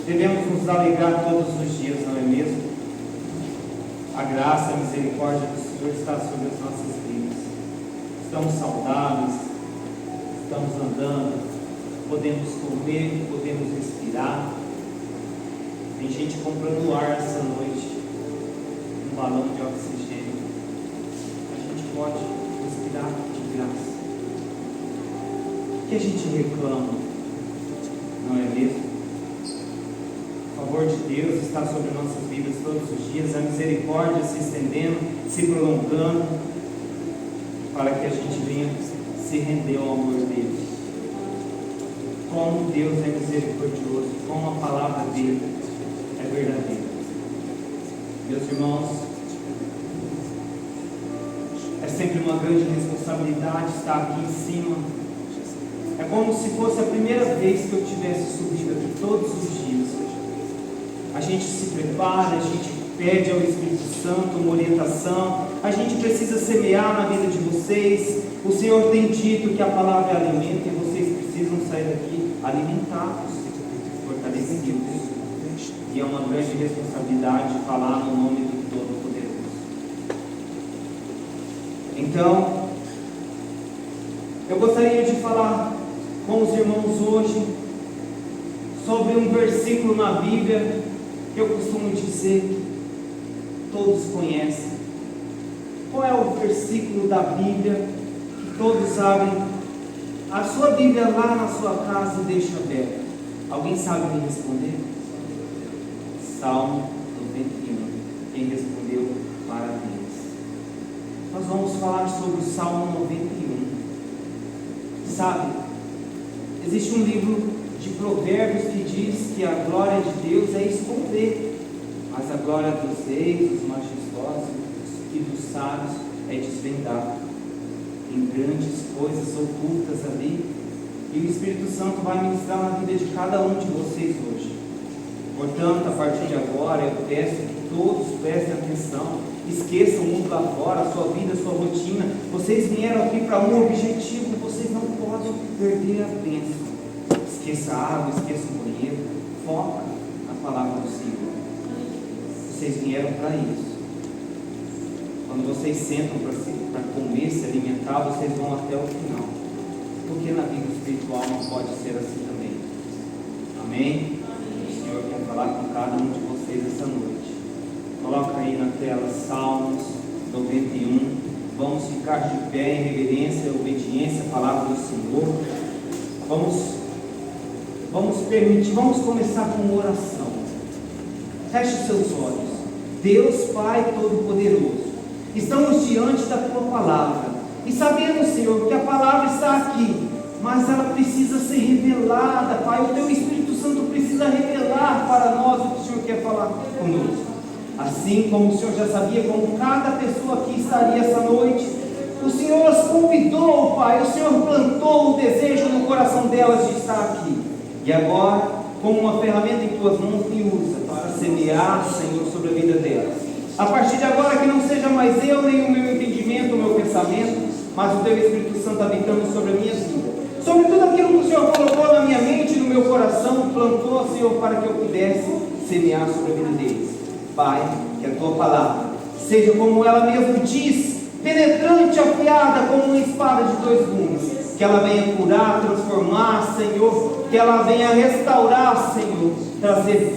devemos nos alegrar todos os dias, não é mesmo? A graça e a misericórdia do Senhor está sobre as nossas vidas. Estamos saudáveis, estamos andando, podemos comer, podemos respirar. Tem gente comprando ar essa noite, um balão de oxigênio. A gente pode respirar de graça. O que a gente reclama, não é mesmo? O favor de Deus está sobre nossas vidas todos os dias, a misericórdia se estendendo, se prolongando, para que a gente venha se render ao amor dele. Como Deus é misericordioso, como a palavra dele é verdadeira. Meus irmãos, é sempre uma grande responsabilidade estar aqui em cima. É como se fosse a primeira vez que eu tivesse subido aqui todos os dias. A gente se prepara, a gente pede ao Espírito Santo uma orientação, a gente precisa semear na vida de vocês. O Senhor tem dito que a palavra é alimento e vocês precisam sair daqui alimentados, fortalecidos. E é uma grande responsabilidade falar no nome do Todo-Poderoso. Então, eu gostaria de falar com os irmãos hoje sobre um versículo na Bíblia que eu costumo dizer que todos conhecem. Qual é o versículo da Bíblia que todos sabem? A sua Bíblia lá na sua casa deixa aberta. Alguém sabe me responder? Salmo 91. Quem respondeu? Parabéns. Nós vamos falar sobre o Salmo 91. Sabe, existe um livro de Provérbios que diz que a glória de Deus é esconder, mas a glória dos reis, dos majestosos e dos sábios é desvendar. Tem grandes coisas ocultas ali, e o Espírito Santo vai ministrar na vida de cada um de vocês hoje. Portanto, a partir de agora, eu peço que todos prestem atenção, esqueçam o mundo lá fora, a sua vida, a sua rotina. Vocês vieram aqui para um objetivo, vocês não podem perder a bênção. Esqueça a água, esqueça o banheiro, foca na palavra do Senhor. Vocês vieram para isso. Quando vocês sentam para comer, se alimentar, vocês vão até o final. Porque na vida espiritual não pode ser assim também. Amém? O Senhor quer falar com cada um de vocês essa noite. Coloca aí na tela Salmos 91. Vamos ficar de pé em reverência e obediência à palavra do Senhor. Vamos começar com uma oração. Feche os seus olhos. Deus Pai Todo-Poderoso, estamos diante da Tua palavra e sabemos, Senhor, que a palavra está aqui, mas ela precisa ser revelada, Pai. O Teu Espírito Santo precisa revelar para nós o que o Senhor quer falar conosco. Assim como o Senhor já sabia como cada pessoa aqui estaria essa noite, o Senhor as convidou, Pai. O Senhor plantou o desejo no coração delas de estar aqui. E agora, como uma ferramenta em Tuas mãos, me usa para semear, Senhor, sobre a vida delas. A partir de agora, que não seja mais eu, nem o meu entendimento, o meu pensamento, mas o Teu Espírito Santo habitando sobre a minha vida. Sobre tudo aquilo que o Senhor colocou na minha mente, no meu coração, plantou, Senhor, para que eu pudesse semear sobre a vida deles. Pai, que a Tua palavra seja como ela mesmo diz, penetrante, afiada como uma espada de dois gumes. Que ela venha curar, transformar, Senhor. Que ela venha restaurar, Senhor. Trazer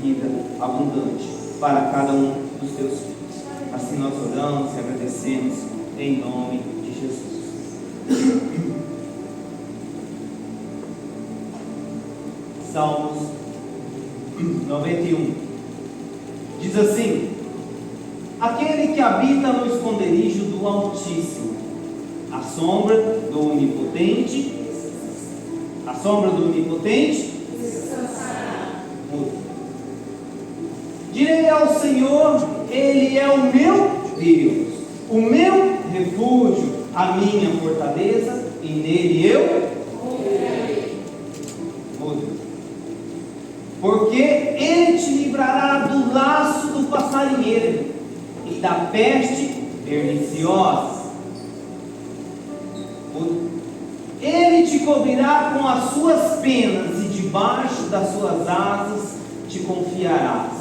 vida abundante para cada um dos Teus filhos. Assim nós oramos e agradecemos em nome de Jesus. Salmos 91 diz assim: aquele que habita no esconderijo do Altíssimo, a sombra do Onipotente, direi ao Senhor, Ele é o meu Deus, o meu refúgio, a minha fortaleza, e nele eu porque Ele te livrará do laço do passarinheiro e da peste perniciosa. Ele te cobrirá com as suas penas e de debaixo das suas asas te confiarás.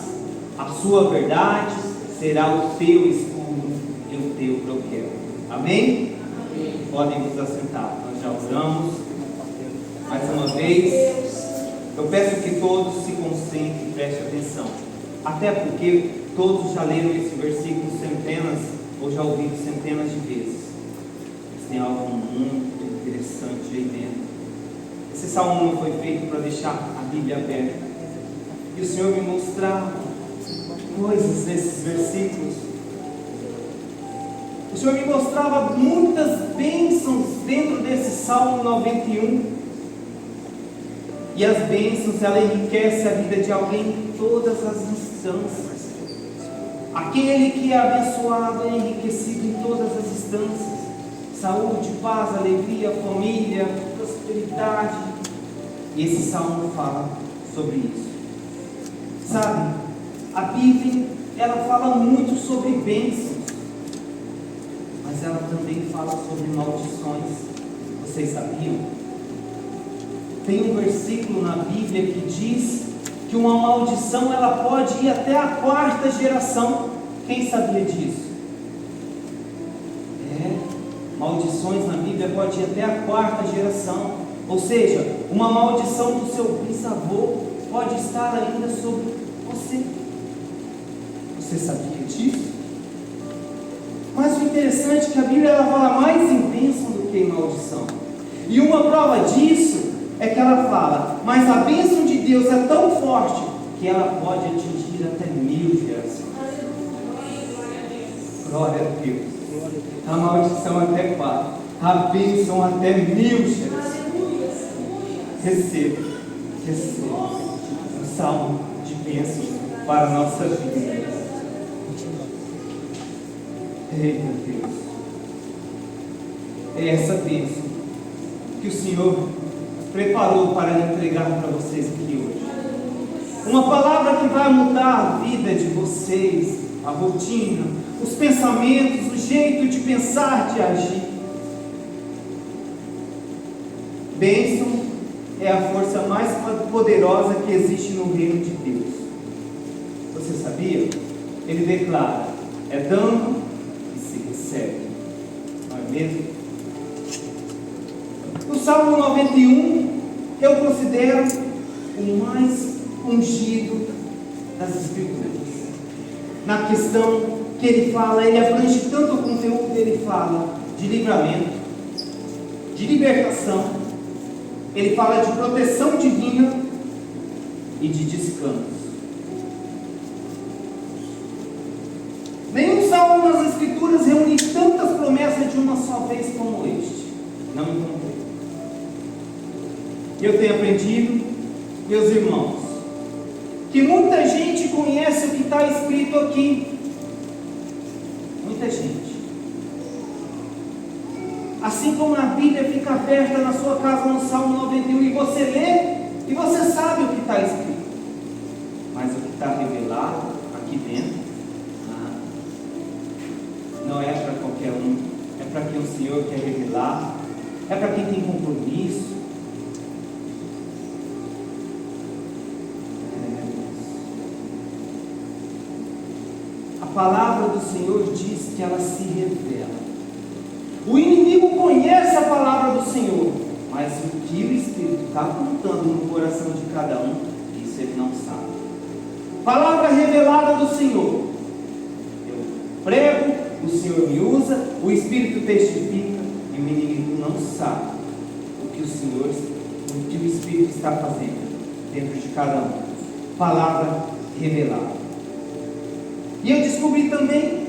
A sua verdade será o teu escudo e o teu broquel. Amém? Amém. Podem vos assentar. Nós já oramos. Mais uma vez, eu peço que todos se concentrem e prestem atenção. Até porque todos já leram esse versículo centenas, ou já ouviram centenas de vezes. Mas tem algo muito interessante aí dentro. Esse salmo não foi feito para deixar a Bíblia aberta. E o Senhor me mostrava coisas nesses versículos. O Senhor me mostrava muitas bênçãos dentro desse Salmo 91. E as bênçãos, ela enriquece a vida de alguém em todas as instâncias. Aquele que é abençoado é enriquecido em todas as instâncias. Saúde, paz, alegria, família, prosperidade. E esse salmo fala sobre isso. Sabe, a Bíblia, ela fala muito sobre bênçãos, mas ela também fala sobre maldições. Vocês sabiam? Tem um versículo na Bíblia que diz que uma maldição ela pode ir até a 4ª geração. Quem sabia disso? Maldições na Bíblia pode ir até a 4ª geração. Ou seja, uma maldição do seu bisavô pode estar ainda sobre você. Você sabia disso? Mas o interessante é que a Bíblia ela fala mais em bênção do que em maldição. E uma prova disso é que ela fala, mas a bênção de Deus é tão forte que ela pode atingir até 1000 gerações. Glória a Deus. A maldição até 4, a bênção até 1000 gerações. Receba um salmo de bênção para a nossa vida. Eita Deus, é essa bênção que o Senhor preparou para entregar para vocês aqui hoje. Uma palavra que vai mudar a vida de vocês, a rotina, os pensamentos, o jeito de pensar, de agir. Bênção é a força mais poderosa que existe no reino de Deus. Você sabia? Ele declara, é dando e se recebe. Não é mesmo? O Salmo 91 eu considero o mais ungido das Escrituras. Na questão que ele fala, ele abrange tanto o conteúdo, ele fala de livramento, de libertação, ele fala de proteção divina e de descanso. Nenhum salmo nas Escrituras reúne tantas promessas de uma só vez como este. Não encontrei. Eu tenho aprendido, meus irmãos, que muita gente conhece o que está escrito aqui. Muita gente. Assim como a Bíblia fica aberta na sua casa no Salmo 91 e você lê e você sabe o que está escrito. Mas o que está revelado aqui dentro, não é para qualquer um. É para quem o Senhor quer revelar. É para quem tem compromisso. A palavra do Senhor diz que ela se revela. O inimigo conhece a palavra do Senhor, mas o que o Espírito está apontando no coração de cada um, isso ele não sabe. Palavra revelada do Senhor. Eu prego, o Senhor me usa, o Espírito testifica, e o inimigo não sabe o que o Espírito está fazendo dentro de cada um. Palavra revelada. E eu descobri também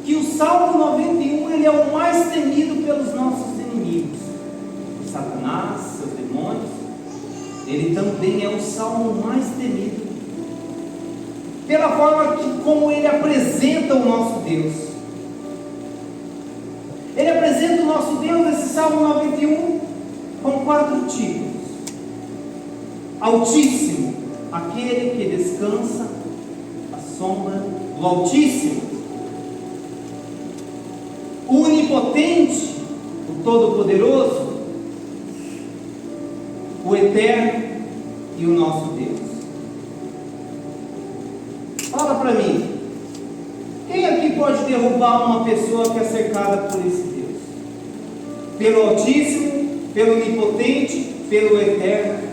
que o Salmo 91 ele é o mais temido pelos nossos inimigos. O Satanás, seus demônios, ele também é o salmo mais temido. Pela forma como ele apresenta o nosso Deus. Ele apresenta o nosso Deus, esse Salmo 91, com 4 títulos. Altíssimo, aquele que descansa à sombra do Altíssimo. O Onipotente, o Todo-Poderoso, o Eterno, e o nosso Deus. Fala para mim, quem aqui pode derrubar uma pessoa que é cercada por esse Deus? Pelo Altíssimo, pelo Onipotente, pelo Eterno?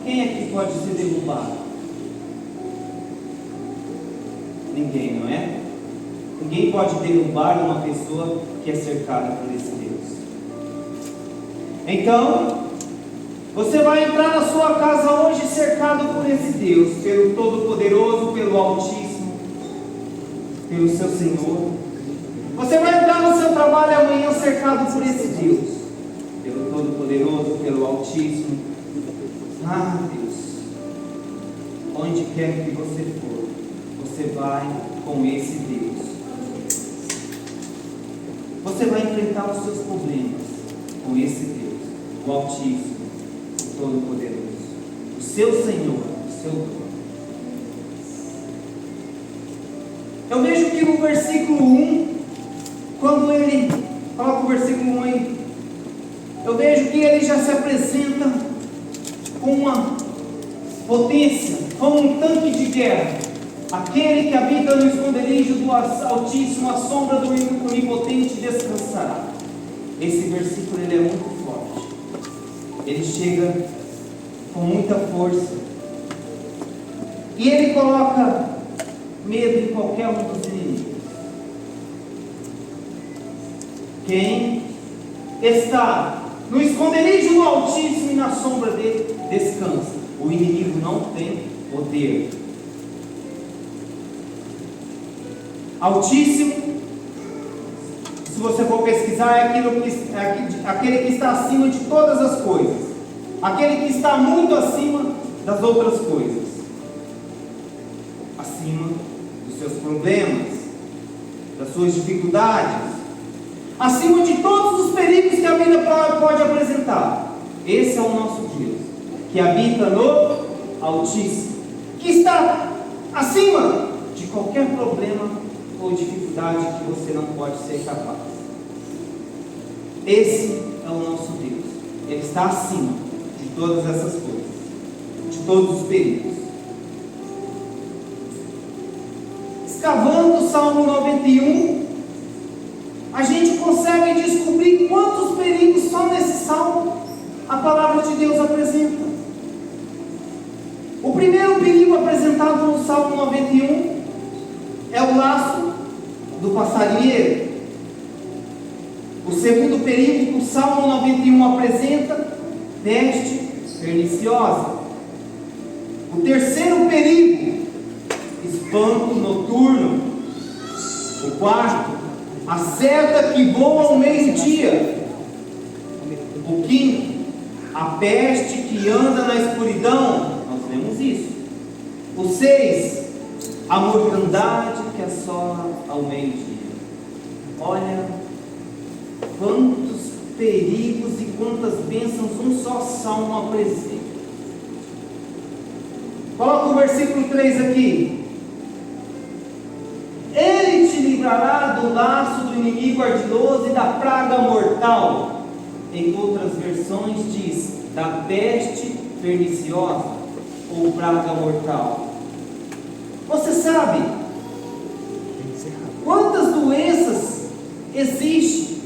Quem aqui pode ser derrubado? Ninguém, não é? Ninguém pode derrubar uma pessoa que é cercada por esse Deus. Então, você vai entrar na sua casa hoje cercado por esse Deus, pelo Todo-Poderoso, pelo Altíssimo, pelo seu Senhor. Você vai entrar no seu trabalho amanhã cercado por esse Deus, pelo Todo-Poderoso, pelo Altíssimo. Ah, Deus, onde quer que você for, você vai com esse Deus. Você vai enfrentar os seus problemas com esse Deus, o Altíssimo, o Todo-Poderoso, o seu Senhor, o seu dono. Eu vejo que no versículo 1, quando ele coloca o versículo 1 aí, eu vejo que ele já se apresenta com uma potência, como um tanque de guerra. Aquele que habita no esconderijo do Altíssimo, a sombra do Onipotente descansará. Esse versículo ele é muito forte. Ele chega com muita força. E ele coloca medo em qualquer um dos inimigos. Quem está no esconderijo do Altíssimo e na sombra dele descansa. O inimigo não tem poder. Altíssimo, se você for pesquisar, é aquele que está acima de todas as coisas, aquele que está muito acima das outras coisas, acima dos seus problemas, das suas dificuldades, acima de todos os perigos que a vida pode apresentar. Esse é o nosso Deus, que habita no Altíssimo, que está acima de qualquer problema ou dificuldade que você não pode ser capaz. Esse é o nosso Deus. Ele está acima de todas essas coisas, de todos os perigos. Escavando o Salmo 91, a gente consegue descobrir quantos perigos só nesse salmo a palavra de Deus apresenta. O primeiro perigo apresentado no Salmo 91 é o laço do passarinheiro. O segundo perigo que o Salmo 91 apresenta, peste perniciosa. O terceiro perigo, espanto noturno. O quarto, a seta que voa ao meio-dia. O quinto, a peste que anda na escuridão. Nós vemos isso. O 6, a mortandade que assola ao meio-dia. Olha quantos perigos e quantas bênçãos um só salmo apresenta. Coloca o versículo 3 aqui. Ele te livrará do laço do inimigo ardiloso e da praga mortal. Em outras versões diz, da peste perniciosa ou praga mortal. Você sabe quantas doenças existem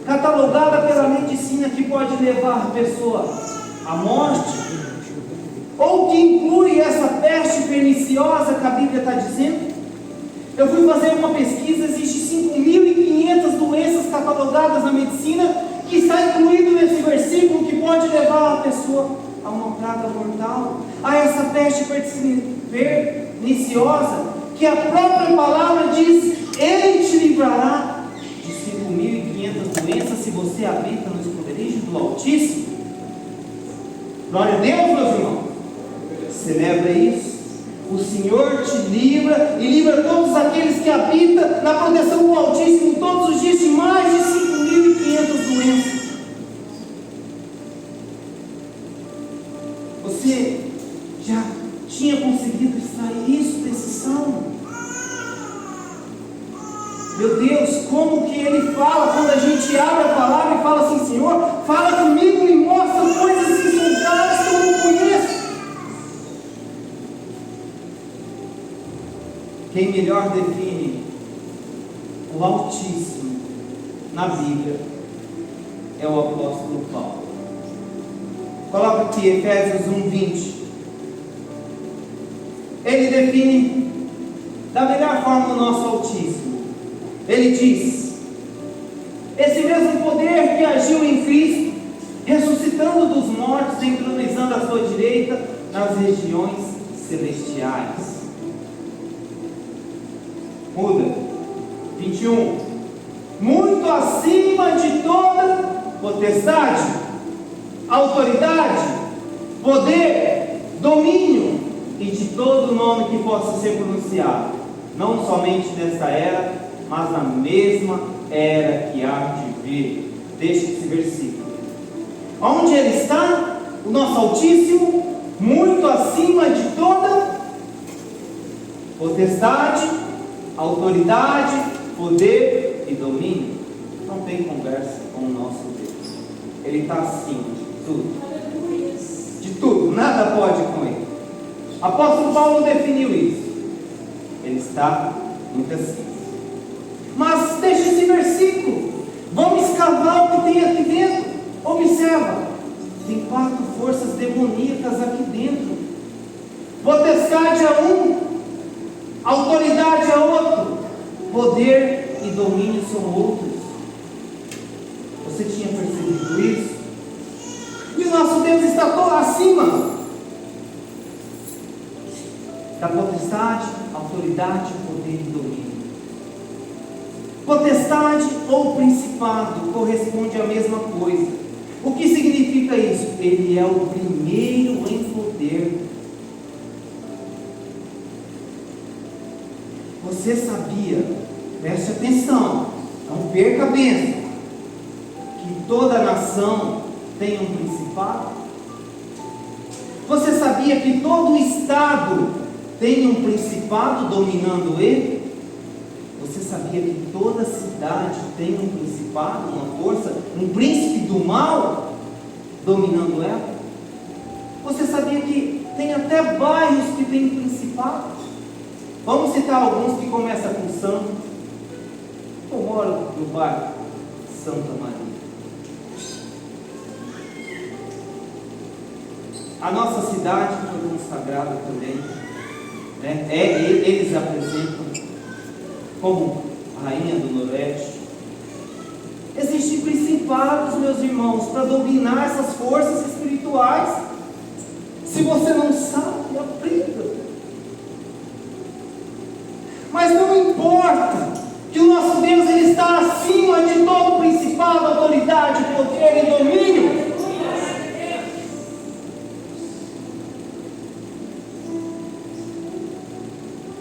catalogada pela medicina que pode levar a pessoa à morte? Ou que inclui essa peste perniciosa que a Bíblia está dizendo? Eu fui fazer uma pesquisa, existem 5.500 doenças catalogadas na medicina que está incluído nesse versículo que pode levar a pessoa a uma praga mortal, a essa peste perniciosa, que a própria palavra diz, Ele te livrará de 5.500 doenças se você habita no esconderijo do Altíssimo. Glória a Deus, meus irmãos. Celebra isso. O Senhor te livra e livra todos aqueles que habitam na proteção do Altíssimo todos os dias de mais de 5.500 doenças. Você já tinha conseguido extrair isso desse salmo? Meu Deus, como que ele fala quando a gente abre a palavra e fala assim, Senhor, fala comigo e mostra coisas insondáveis que eu não conheço. quem melhor define o Altíssimo na Bíblia é o apóstolo Paulo. Coloca aqui Efésios 1:20. Ele define da melhor forma o nosso Altíssimo. Ele diz: esse mesmo poder que agiu em Cristo, ressuscitando dos mortos, entronizando à sua direita nas regiões celestiais. Muda. 21. Muito acima de toda potestade, autoridade, poder, domínio e de todo nome que possa ser pronunciado, não somente nesta era, mas na mesma era que há de vir. Deixa esse versículo. Onde ele está? O nosso Altíssimo, muito acima de toda potestade, autoridade, poder e domínio. Não tem conversa com o nosso Deus. Ele está acima de tudo. De tudo, nada pode com ele. Apóstolo Paulo definiu isso. Ele está muito acima. Mas deixa esse versículo. Vamos escavar o que tem aqui dentro. Observa. Tem 4 forças demoníacas aqui dentro. Potestade é um, autoridade é outro, poder e domínio são outros. Você tinha percebido isso? E o nosso Deus está todo acima da potestade, autoridade, poder e domínio. Potestade ou principado corresponde à mesma coisa. O que significa isso? Ele é o primeiro em poder. Você sabia, preste atenção, não perca a bênção, que toda nação tem um principado? Você sabia que todo estado tem um principado dominando ele? Você sabia que toda cidade tem um principado, uma força, um príncipe do mal dominando ela? Você sabia que tem até bairros que têm principados? Vamos citar alguns que começam com Santo. Eu moro no bairro Santa Maria. A nossa cidade foi consagrada também, né? Eles apresentam como a rainha do Noroeste. Existem principados, meus irmãos, para dominar essas forças espirituais. Se você não sabe, aprenda. Mas não importa que o nosso Deus ele está acima de todo principado, autoridade, poder e domínio.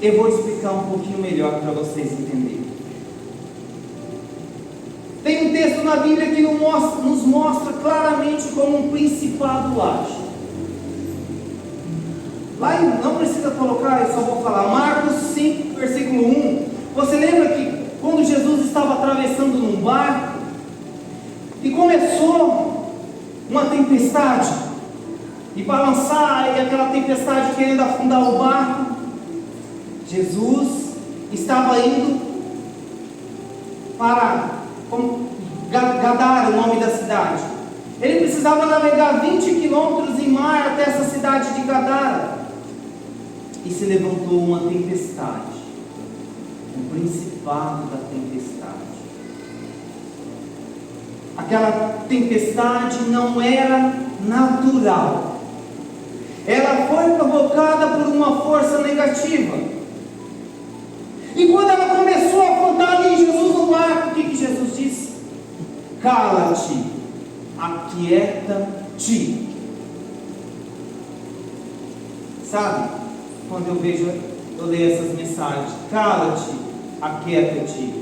Eu vou explicar um pouquinho melhor para vocês entenderem. Tem um texto na Bíblia que nos mostra claramente como um principado age. Lá não precisa colocar, eu só vou falar. Marcos 5, versículo 1. Você lembra que quando Jesus estava atravessando num barco e começou uma tempestade e balançar, e aquela tempestade querendo afundar o barco, Jesus estava indo para Gadara, o nome da cidade. Ele precisava navegar 20 quilômetros em mar até essa cidade de Gadara. E se levantou uma tempestade, o principado da tempestade. Aquela tempestade não era natural, ela foi provocada por uma força negativa. E quando ela começou a afundar ali Jesus no barco, o que Jesus disse? Cala-te, aquieta-te. Sabe? Quando eu leio essas mensagens, cala-te, aquieta-te.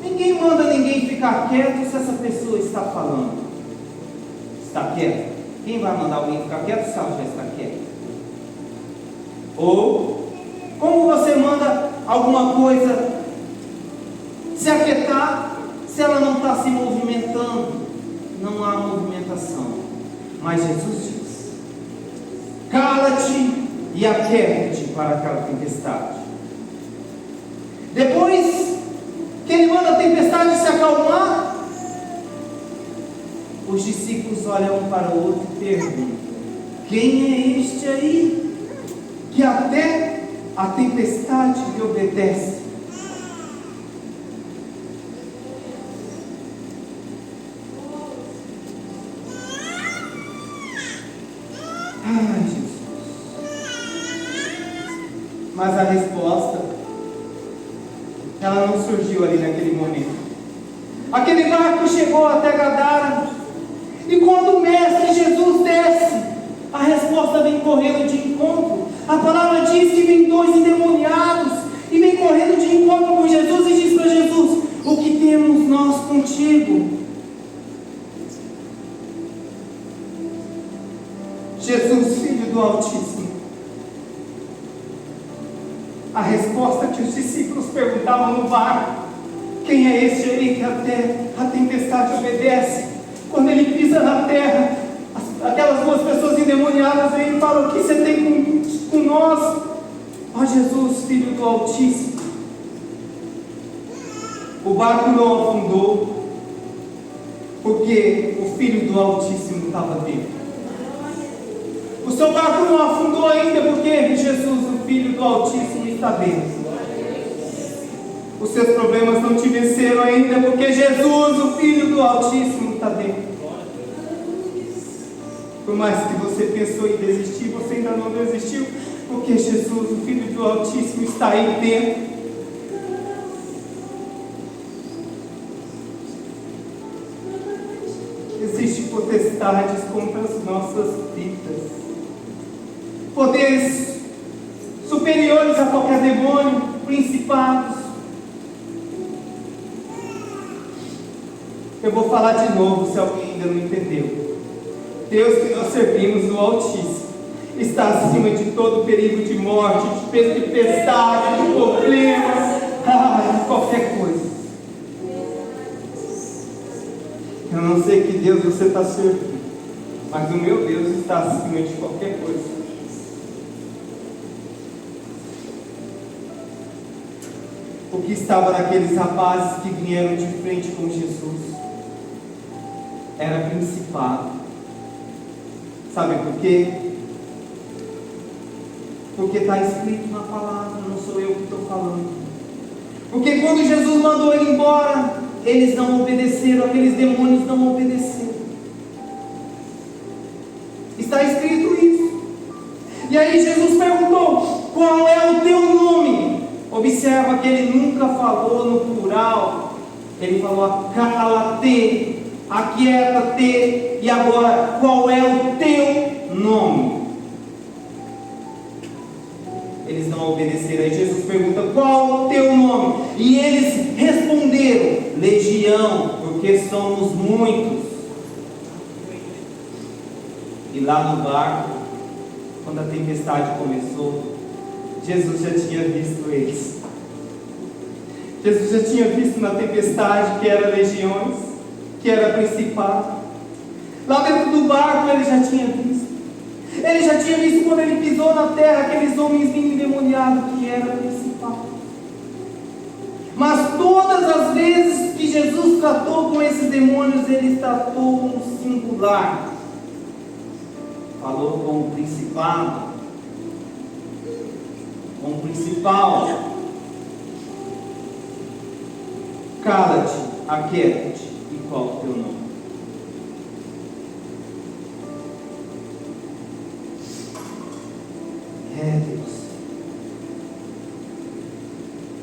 Ninguém manda ninguém ficar quieto se essa pessoa está falando. Está quieta? Quem vai mandar alguém ficar quieto se ela já está quieta? Ou, como você manda alguma coisa se aquietar se ela não está se movimentando? Não há movimentação. Mas Jesus diz: cala-te e aquieta-te para aquela tempestade. Depois que ele manda a tempestade se acalmar, os discípulos olham um para o outro e perguntam: quem é este aí que até a tempestade lhe obedece? Ai, Jesus. Mas a resposta, ela não surgiu ali naquele momento. Aquele barco chegou até Gadara, e quando o Mestre Jesus desce, a resposta vem correndo de encontro. A palavra diz que vem dois endemoniados, e vem correndo de encontro com Jesus, e diz para Jesus: o que temos nós contigo? Jesus, Filho do Altíssimo. A resposta que os discípulos perguntavam no barco: quem é esse aí que até a tempestade obedece? Quando ele pisa na terra, aquelas duas pessoas endemoniadas vêm e falam: o que você tem com nós? Ó Jesus, Filho do Altíssimo. O barco não afundou, porque o Filho do Altíssimo estava dentro. O seu barco não afundou ainda, porque Jesus, o Filho do Altíssimo, está dentro. Os seus problemas não te venceram ainda, porque Jesus, o Filho do Altíssimo, está dentro. Por mais que você pensou em desistir, você ainda não desistiu, porque Jesus, o Filho do Altíssimo, está aí dentro. Existem potestades contra as nossas vidas, poderes superiores a qualquer demônio, principados. Eu vou falar de novo, se alguém ainda não entendeu. Deus que nós servimos, o Altíssimo, está acima de todo perigo de morte, de tempestade, de problemas, de qualquer coisa. Eu não sei que Deus você está servindo, mas o meu Deus está acima de qualquer coisa. O que estava naqueles rapazes que vieram de frente com Jesus era principado. Sabe por quê? Porque está escrito na palavra, não sou eu que estou falando. Porque quando Jesus mandou ele embora, eles não obedeceram, aqueles demônios não obedeceram. Está escrito isso. E aí Jesus perguntou: qual é o teu nome? Observa que ele nunca falou no plural. Ele falou: cala-te, aquieta-te. E agora, qual é o teu nome? Eles não obedeceram. Aí Jesus pergunta: qual o teu nome? E eles responderam: Legião, porque somos muitos. E lá no barco, quando a tempestade começou, Jesus já tinha visto eles. Jesus já tinha visto na tempestade que era legiões, que era principado. Lá dentro do barco ele já tinha visto. Ele já tinha visto quando ele pisou na terra aqueles homens endemoniados que era principal. Mas todas as vezes que Jesus tratou com esses demônios, ele tratou no singular. Falou com o principado, com o principal. Cala-te, aquieta-te. E qual o teu nome? É Deus.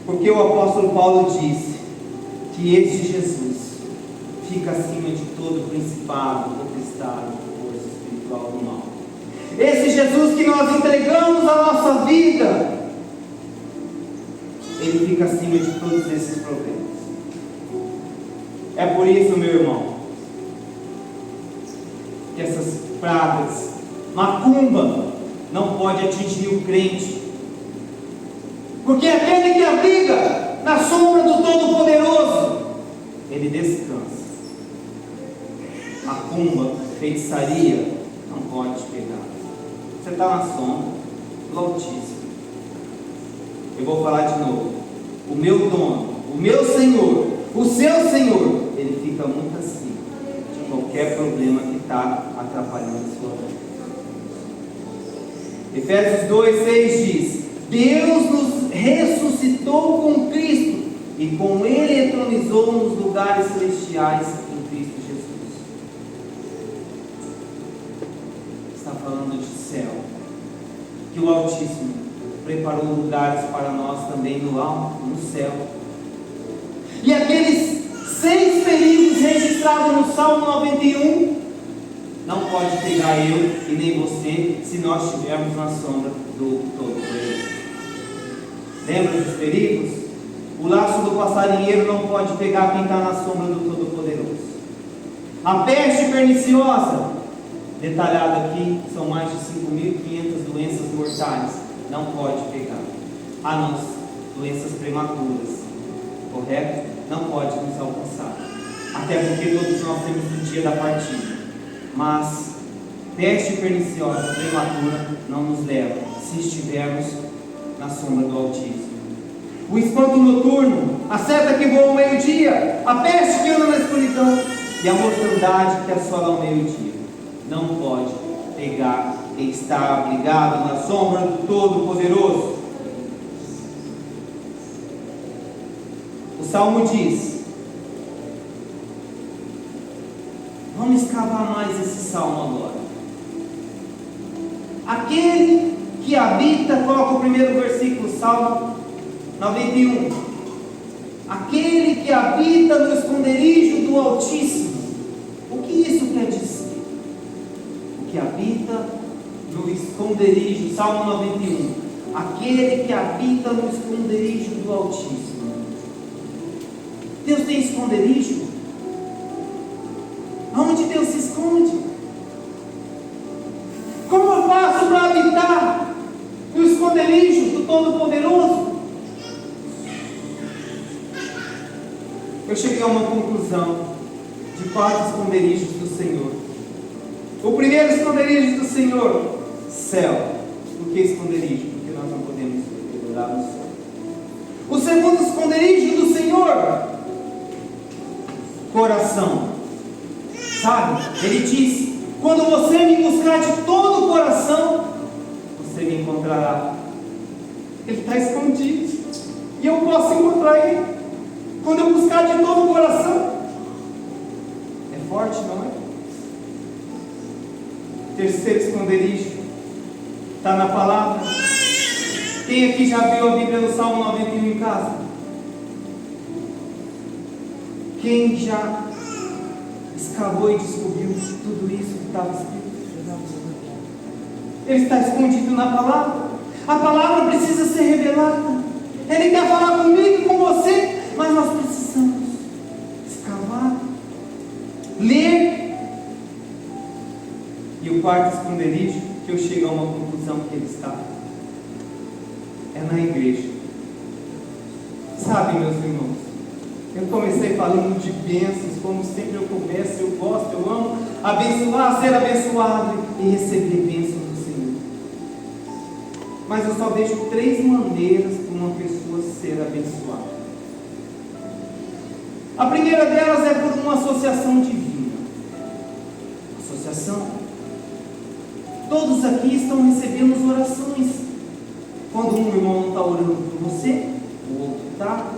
Porque o apóstolo Paulo disse que esse Jesus fica acima de todo principado, potestade, força espiritual do mal. Esse Jesus que nós entregamos a nossa vida, ele fica acima de todos esses problemas. É por isso, meu irmão, que essas pragas, macumba, não pode atingir o crente. Porque aquele que abriga na sombra do Todo-Poderoso, ele descansa. Macumba, feitiçaria, não pode te pegar. Você está na sombra do Altíssimo. Eu vou falar de novo. o meu dono, o meu Senhor, o seu Senhor, Ele fica muito acima de qualquer problema que está atrapalhando a sua vida. Efésios 2:6 diz: Deus nos ressuscitou com Cristo e com Ele entronizou nos lugares celestiais em Cristo Jesus. Está falando de céu, que o Altíssimo preparou lugares para nós também no alto, no céu. E aqueles 6 perigos registrados no Salmo 91 não pode pegar eu e nem você se nós estivermos na sombra do Todo-Poderoso. Lembra dos perigos? O laço do passarinheiro não pode pegar quem está na sombra do Todo-Poderoso. A peste perniciosa, detalhada aqui, são mais de 5.500 doenças mortais, não pode pegar. Ah, não, doenças prematuras, correto? Não pode nos alcançar, até porque todos nós temos o dia da partida. Mas peste perniciosa prematura não nos leva, se estivermos na sombra do Altíssimo. O espanto noturno, a seta que voa ao meio-dia, a peste que anda na escuridão e a mortandade que assola ao meio-dia não pode pegar quem está abrigado na sombra do Todo-Poderoso. O Salmo diz, vamos escavar mais esse Salmo agora. Aquele que habita, coloca o primeiro versículo, Salmo 91. Aquele que habita no esconderijo do Altíssimo. O que isso quer dizer? O que habita no esconderijo, Salmo 91. Aquele que habita no esconderijo do Altíssimo. Deus tem esconderijo? Aonde Deus se esconde? Como eu faço para habitar no esconderijo do Todo-Poderoso? Eu cheguei a uma conclusão de 4 esconderijos do Senhor. O primeiro esconderijo do Senhor, céu. Por que esconderijo? Porque nós não podemos adorar no céu. O segundo esconderijo do Senhor, coração. Sabe? Ele diz: quando você me buscar de todo o coração, você me encontrará. Ele está escondido e eu posso encontrar Ele quando eu buscar de todo o coração. É forte, não é? Terceiro esconderijo está na palavra. Quem aqui já viu a Bíblia no Salmo 91 em casa? Quem já escavou e descobriu tudo isso que estava escrito? Ele está escondido na palavra. A palavra precisa ser revelada. Ele quer falar comigo e com você, mas nós precisamos escavar, ler. E o quarto esconderijo, que eu chego a uma conclusão que ele está, é na igreja. Sabe, meus irmãos, eu comecei falando de bênçãos, como sempre eu começo, eu gosto, eu amo abençoar, ser abençoado e receber bênçãos do Senhor. Mas eu só vejo 3 maneiras para uma pessoa ser abençoada. A primeira delas é por uma associação divina. Associação. Todos aqui estão recebendo orações. Quando um irmão não está orando por você, o outro está.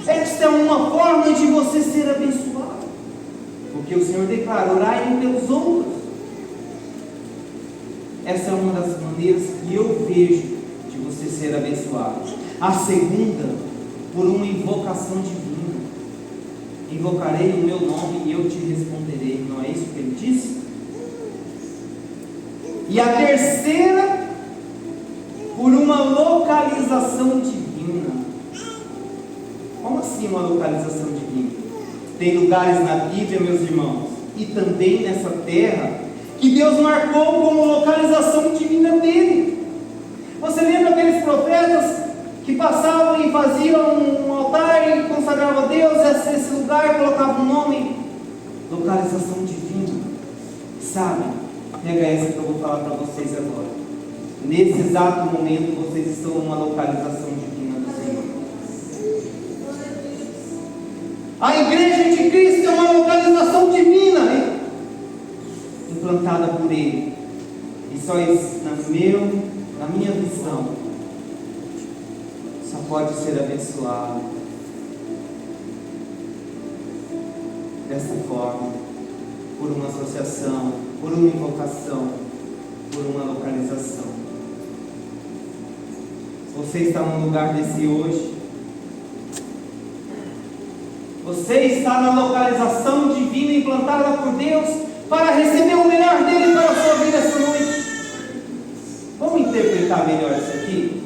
Esta é uma forma de você ser abençoado, porque o Senhor declara: orai um pelos outros. Essa é uma das maneiras que eu vejo de você ser abençoado. A segunda, por uma invocação divina. Invocarei o meu nome e eu te responderei. Não é isso que ele disse? E a terceira, por uma localização divina. Como assim uma localização divina? Tem lugares na Bíblia, meus irmãos, e também nessa terra, que Deus marcou como localização divina dele. Você lembra aqueles profetas que passavam e faziam um altar e consagravam a Deus esse lugar, colocavam um nome? Localização divina. Sabe? Pega essa que eu vou falar para vocês agora. Nesse exato momento, vocês estão numa localização divina do Senhor. A igreja de Cristo é uma localização divina, implantada por Ele. E só isso, na minha visão, só pode ser abençoado dessa forma, por uma associação, por uma invocação, por uma localização. Você está num lugar desse hoje? Você está na localização divina implantada por Deus para receber o melhor dele para a sua vida essa noite? Vamos interpretar melhor isso aqui?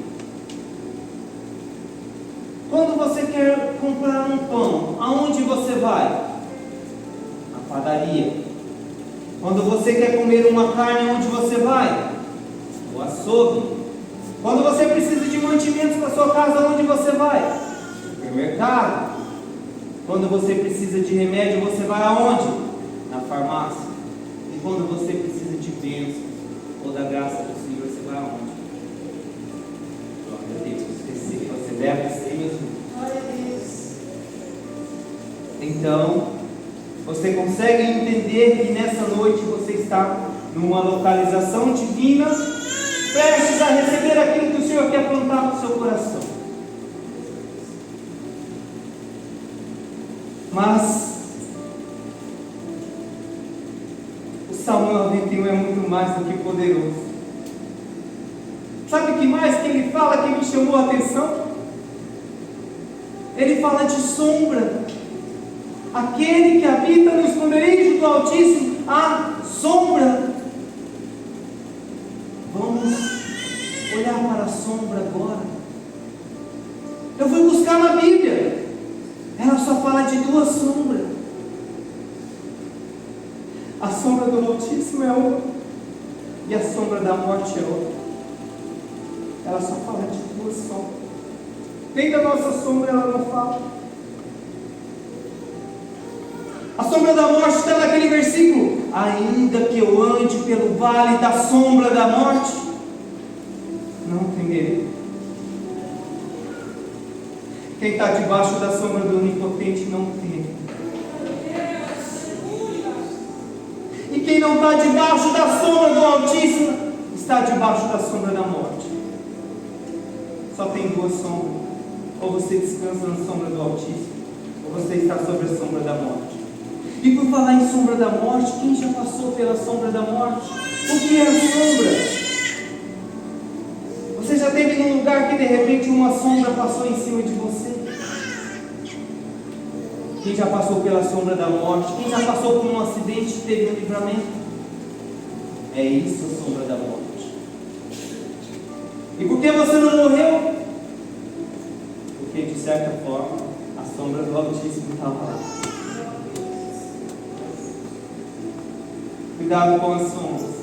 Quando você quer comprar um pão, aonde você vai? Na padaria. Quando você quer comer uma carne, aonde você vai? No açougue. Quando você precisa de mantimentos para sua casa, onde você vai? No supermercado. Quando você precisa de remédio, você vai aonde? Na farmácia. E quando você precisa de bênção ou da graça do Senhor, você vai aonde? Glória a Deus. Você deve ser mesmo. Glória a Deus. Então, você consegue entender que nessa noite você está numa localização divina, prestes a receber aquilo que o Senhor quer plantar no seu coração. Mas o Salmo 91 é muito mais do que poderoso. Sabe o que mais que ele fala que me chamou a atenção? Ele fala de sombra. Aquele que habita no esconderijo do Altíssimo, a sombra. Vamos olhar para a sombra agora. Eu fui buscar na Bíblia. Ela só fala de duas sombras. A sombra do Altíssimo é uma e a sombra da morte é outra. Ela só fala de duas sombras. Nem da nossa sombra ela não fala. A sombra da morte está naquele versículo. Ainda que eu ande pelo vale da sombra da morte, não temerei. Quem está debaixo da sombra do Onipotente não teme. E quem não está debaixo da sombra do Altíssimo está debaixo da sombra da morte. Só tem duas sombras. Ou você descansa na sombra do Altíssimo, ou você está sobre a sombra da morte. E por falar em sombra da morte, quem já passou pela sombra da morte? O que é a sombra? Você já esteve num lugar que de repente uma sombra passou em cima de você? Quem já passou pela sombra da morte? Quem já passou por um acidente e teve um livramento? É isso a sombra da morte. E por que você não morreu? Porque de certa forma a sombra do Altíssimo estava lá. Cuidado com as sombras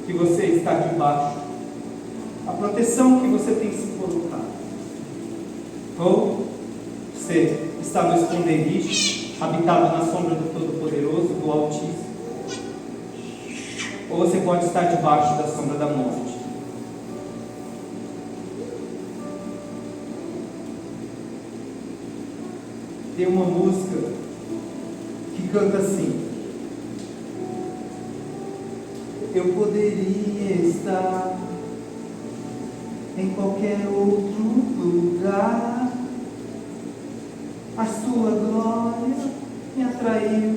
que você está debaixo. A proteção que você tem se colocado. Ou você está no esconderijo, habitado na sombra do Todo-Poderoso, do Altíssimo. Ou você pode estar debaixo da sombra da morte. Tem uma música que canta assim: eu poderia estar em qualquer outro lugar, mas tua glória me atraiu,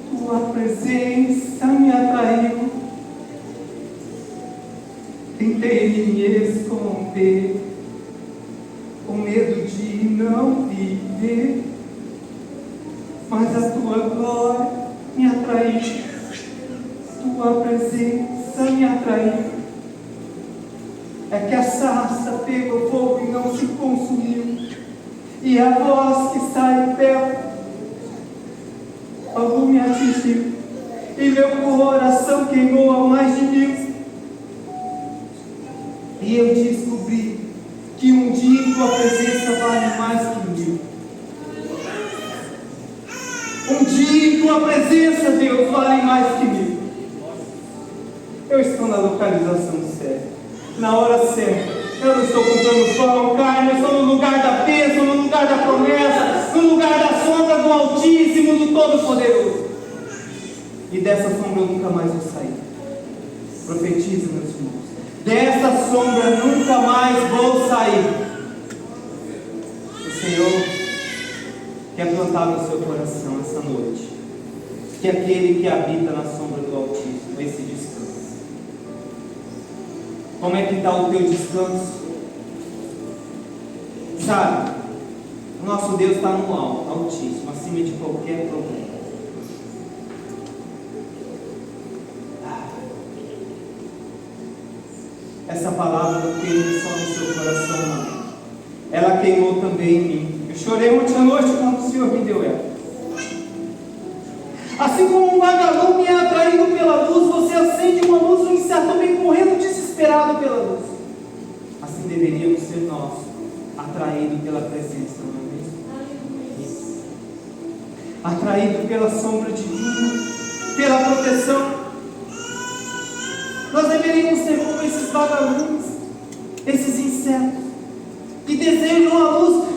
tua presença me atraiu. Tentei me esconder, com medo de não viver, mas a tua glória me atraiu, tua presença me atraiu. É que a sarça pegou fogo e não se consumiu, e a voz que sai perto algo me atingiu, e meu coração queimou a mais de 1000. E eu descobri que um dia tua presença vale mais que 1000. Um dia tua presença, Deus, vale mais que 1000. Eu estou na localização certa, na hora certa. Eu não estou comprando pão, carne, eu estou no lugar da bênção, no lugar da promessa, no lugar da sombra do Altíssimo, do Todo-Poderoso. E dessa sombra eu nunca mais vou sair. Profetiza, meus irmãos. Dessa sombra nunca mais vou sair. O Senhor quer plantar no seu coração essa noite que aquele que habita na sombra do Altíssimo, esse descanso. Como é que está o teu descanso? Sabe, o nosso Deus está no alto, Altíssimo, acima de qualquer problema. Essa palavra não queimou só no seu coração, não. Ela queimou também em mim. Eu chorei ontem à noite quando o Senhor me deu ela. Assim como um vagalume é atraído pela luz, você acende uma luz, o inseto vem correndo desesperado pela luz. Assim deveríamos ser nós, atraídos pela presença, não é mesmo? Atraído pela sombra divina, pela proteção. Nós deveríamos ser como esses vagalumes, esses insetos, que desejam a luz,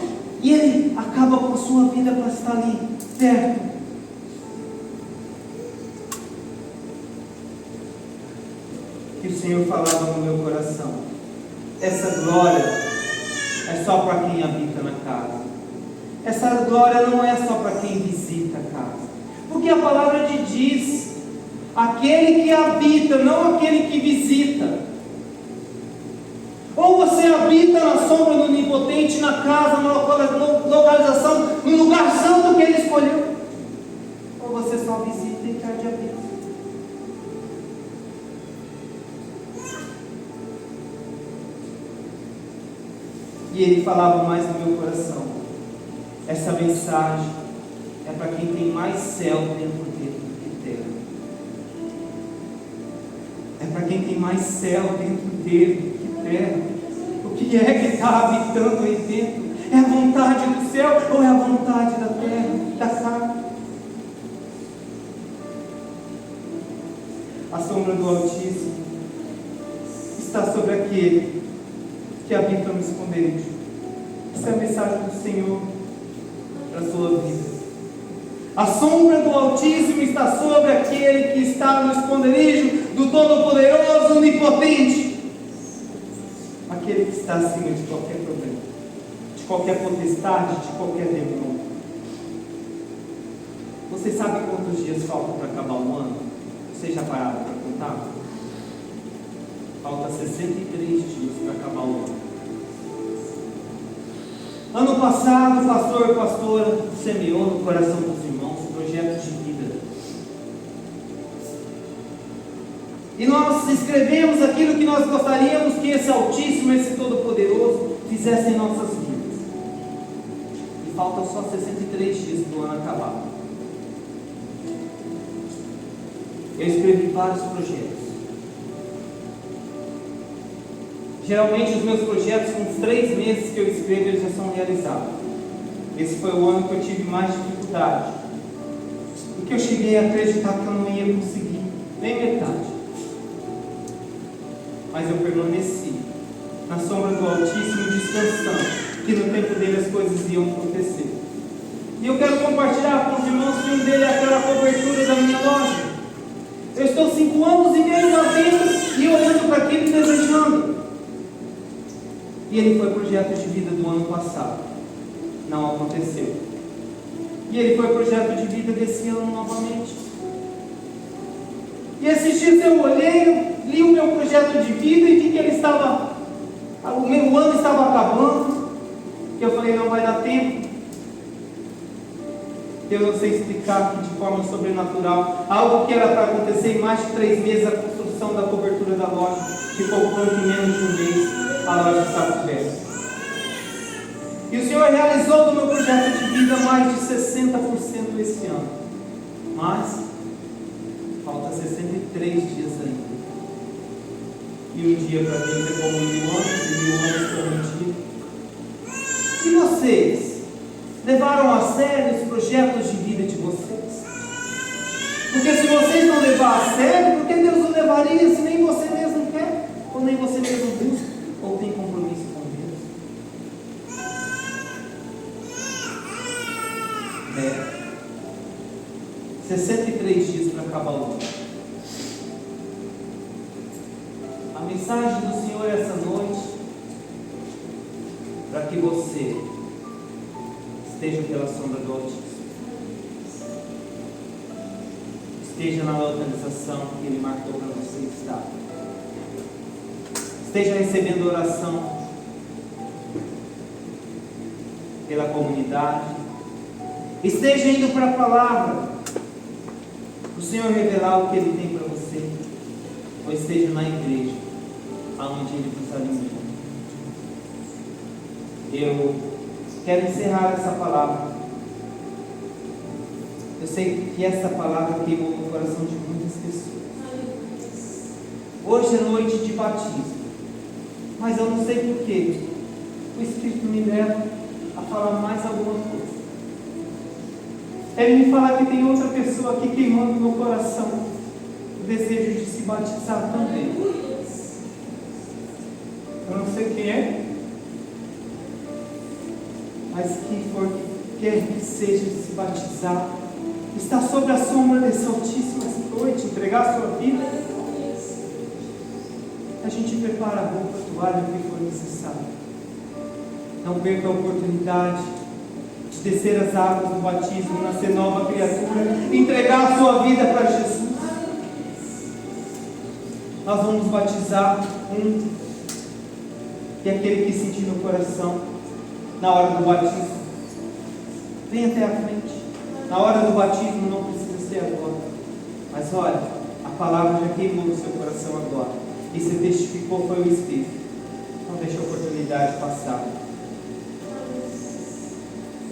e ele acaba com a sua vida para estar ali, perto. Que o Senhor falava no meu coração: essa glória é só para quem habita na casa. Essa glória não é só para quem visita a casa. Porque a palavra diz: aquele que habita, não aquele que visita. Ou você habita na sombra do Onipotente, na casa, na localização, no lugar santo que Ele escolheu. Ou você só visita e perde a vida. E Ele falava mais no meu coração: essa mensagem é para quem tem mais céu dentro dele do que terra. É para quem tem mais céu dentro dele do que terra. O que é que está habitando aí dentro? É a vontade do céu ou é a vontade da terra, da carne? A sombra do Altíssimo está sobre aquele que habita no esconderijo. Essa é a mensagem do Senhor para a sua vida. A sombra do Altíssimo está sobre aquele que está no esconderijo do Todo-Poderoso, Onipotente. Aquele que está acima de qualquer problema, de qualquer potestade, de qualquer demônio. Você sabe quantos dias faltam para acabar o ano? Vocês já pararam para contar? Falta 63 dias para acabar o ano. Ano passado, o pastor e pastora semeou no coração dos irmãos projetos de vida. E nós escrevemos aquilo que nós gostaríamos que esse Altíssimo, esse Todo-Poderoso fizesse em nossas vidas. E faltam só 63 dias do ano acabar. Eu escrevi vários projetos. Geralmente os meus projetos, com os 3 meses que eu escrevo, eles já são realizados. Esse foi o ano que eu tive mais dificuldade. Porque eu cheguei a acreditar que eu não ia conseguir nem metade. Mas eu permaneci na sombra do Altíssimo, descansando, que no tempo dele as coisas iam acontecer. E eu quero compartilhar com os irmãos que um dele é aquela cobertura da minha loja. Eu estou 5 anos e meio lá dentro e olhando para aquilo e desejando. E ele foi projeto de vida do ano passado. Não aconteceu. E ele foi projeto de vida desse ano novamente. E esses dias eu olhei, li o meu projeto de vida e vi que ele estava, o meu ano estava acabando. E eu falei: não vai dar tempo. Eu não sei explicar que de forma sobrenatural, algo que era para acontecer em mais de 3 meses, a construção da cobertura da loja, ficou pronto em menos de 1 mês, a loja está coberta. E o Senhor realizou do meu projeto de vida mais de 60% esse ano. Mas falta 63 dias ainda. E um dia para Deus é como 1000 anos, e 1000 anos para um dia. E vocês levaram a sério os projetos de vida de vocês? Porque se vocês não levar a sério, por que Deus não levaria se nem você mesmo quer? Ou nem você mesmo busca? Ou tem compromisso com Deus? 63 dias para acabar o ano. A mensagem do Senhor essa noite, para que você esteja pela sombra do Altíssimo, esteja na localização que Ele marcou para você estar, esteja recebendo oração pela comunidade, esteja indo para a palavra, o Senhor revelar o que Ele tem para você, ou esteja na igreja, aonde Ele nos alimenta. Eu quero encerrar essa palavra. Eu sei que essa palavra queimou no coração de muitas pessoas. Hoje é noite de batismo, mas eu não sei porquê. O Espírito me leva a falar mais alguma coisa. Ele me falar que tem outra pessoa aqui queimando no meu coração o desejo de se batizar também. Eu não sei quem é, mas quem for que quer que seja de se batizar, está sob a sombra desse Altíssimo essa noite, entregar a sua vida. A gente prepara a roupa, a toalha, o que for necessário. Não perca a oportunidade de descer as águas do batismo, nascer nova criatura, entregar a sua vida para Jesus. Nós vamos batizar e aquele que sentir no coração na hora do batismo, vem até a frente. Na hora do batismo não precisa ser agora, mas olha, a palavra já queimou no seu coração agora, e você testificou, foi o Espírito. Não deixe a oportunidade passar.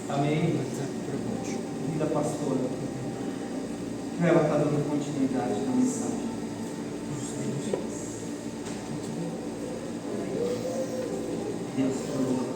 Amém? Linda pastora, ela está dando continuidade na mensagem. Deus falou.